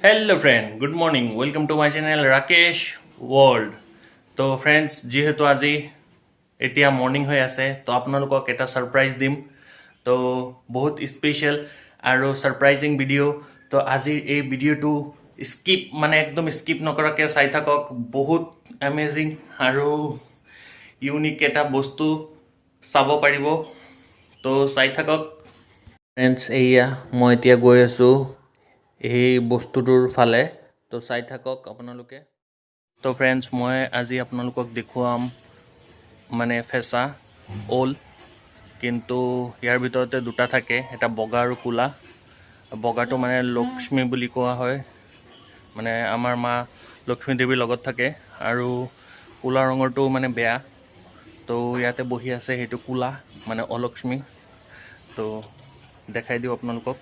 Hello friend, good morning. Welcome to my channel Rakesh World. তো friends যিহেতু আজি এতিয়া মৰ্নিং হৈ আছে তো আপোনালোকক এটা ছাৰপ্ৰাইজ দিম তো বহুত স্পেচিয়েল আৰু ছাৰপ্ৰাইজিং ভিডিঅ' তো আজিৰ এই ভিডিঅ'টো স্কিপ মানে একদম স্কিপ নকৰাকৈ চাই থাকক বহুত এমেজিং আৰু ইউনিক এটা বস্তু চাব পাৰিব তো চাই থাকক ফ্ৰেণ্ডছ এয়া মই এতিয়া গৈ আছোঁ এই বস্তুটোৰ ফালে তো চাই থাকক আপোনালোকে তো ফ্ৰেণ্ডছ মই আজি আপোনালোকক দেখুৱাম মানে ফেঁচা ঔল কিন্তু ইয়াৰ ভিতৰতে দুটা থাকে এটা বগা আৰু ক'লা বগাটো মানে লক্ষ্মী বুলি কোৱা হয় মানে আমাৰ মা লক্ষ্মী দেৱীৰ লগত থাকে আৰু ক'লা ৰঙৰটো মানে বেয়া তো ইয়াতে বহি আছে সেইটো ক'লা মানে অলক্ষ্মী তো দেখাই দিওঁ আপোনালোকক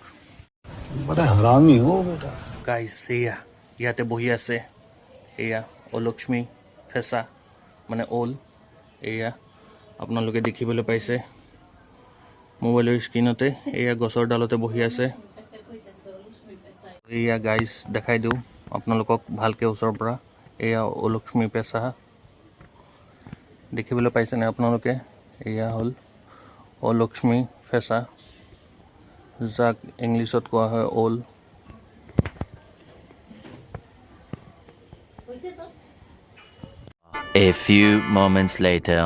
बड़ा हरामी हो बेटा গাইছ এয়া ইয়াতে বহি আছে এয়া অলক্ষ্মী ফেঁচা মানে ঔল এয়া আপোনালোকে দেখিবলৈ পাইছে মোবাইলৰ স্ক্ৰীণতে এয়া গছৰ ডালতে বহি আছে এয়া গাইছ দেখাই দিওঁ আপোনালোকক ভালকৈ ওচৰৰ পৰা এয়া অলক্ষ্মী ফেঁচা দেখিবলৈ পাইছেনে আপোনালোকে এয়া হ'ল অলক্ষ্মী ফেঁচা যাক ইংলিছত কোৱা হয় owl A few moments later.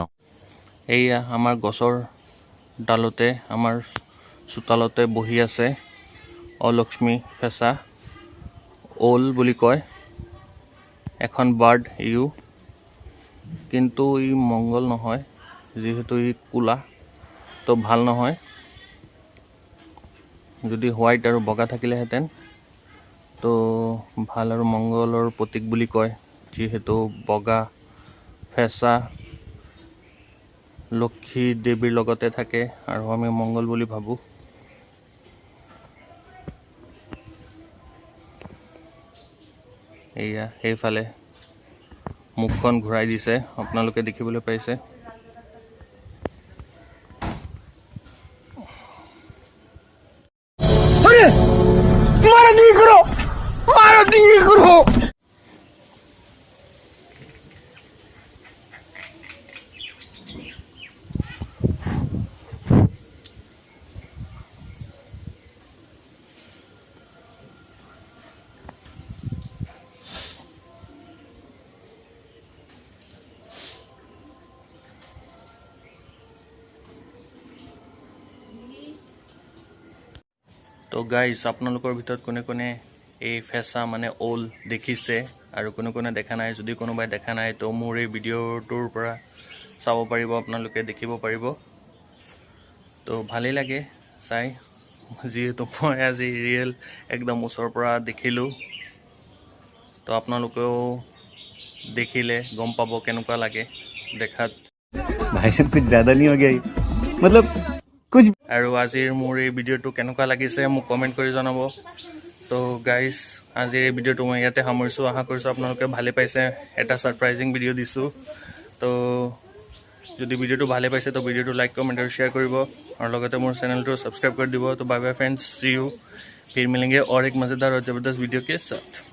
এয়া আমাৰ গছৰ ডালতে আমাৰ চোতালতে বহি আছে অলক্ষ্মী ফেঁচা ঔল বুলি কয় এখন বাৰ্ড ইউ কিন্তু ই মংগল নহয় যিহেতু ই ক'লা তো ভাল নহয় যদি হোৱাইট আৰু বগা থাকিলেহেঁতেন তো ভাল আৰু মংগলৰ প্ৰতীক বুলি কয় যিহেতু বগা ফেঁচা লক্ষ্মী দেৱীৰ লগতে থাকে আৰু আমি মংগল বুলি ভাবোঁ এয়া সেইফালে মুখখন ঘূৰাই দিছে আপোনালোকে দেখিবলৈ পাইছে मारा नहीं करो তো গাইজ আপোনালোকৰ ভিতৰত কোনে কোনে এই ফেঁচা মানে ঔল দেখিছে আৰু কোনে কোনে দেখা নাই যদি কোনোবাই দেখা নাই তো মোৰ এই ভিডিঅ'টোৰ পৰা চাব পাৰিব আপোনালোকে দেখিব পাৰিব তো ভালেই লাগে চাই যিহেতু মই আজি ৰিয়েল একদম ওচৰৰ পৰা দেখিলোঁ তো আপোনালোকেও দেখিলে গম পাব কেনেকুৱা লাগে দেখাত भाई साहब कुछ ज्यादा नहीं हो गया ये? मतलब कुछ আৰু আজিৰ মোৰ এই ভিডিঅ'টো কেনেকুৱা লাগিছে মোক কমেণ্ট কৰি জনাব তো গাইজ আজিৰ এই ভিডিঅ'টো মই ইয়াতে সামৰিছোঁ আশা কৰিছোঁ আপোনালোকে ভালে পাইছে এটা ছাৰপ্ৰাইজিং ভিডিঅ' দিছোঁ তো যদি ভিডিঅ'টো ভালে পাইছে তো ভিডিঅ'টো লাইক কমেণ্ট আৰু শ্বেয়াৰ কৰিব আৰু লগতে মোৰ চেনেলটো ছাবস্ক্ৰাইব কৰি দিব তো bye bye friends C you फिर मिलेंगे और एक मज़ेदार और ज़बरदस्त वीडियो के साथ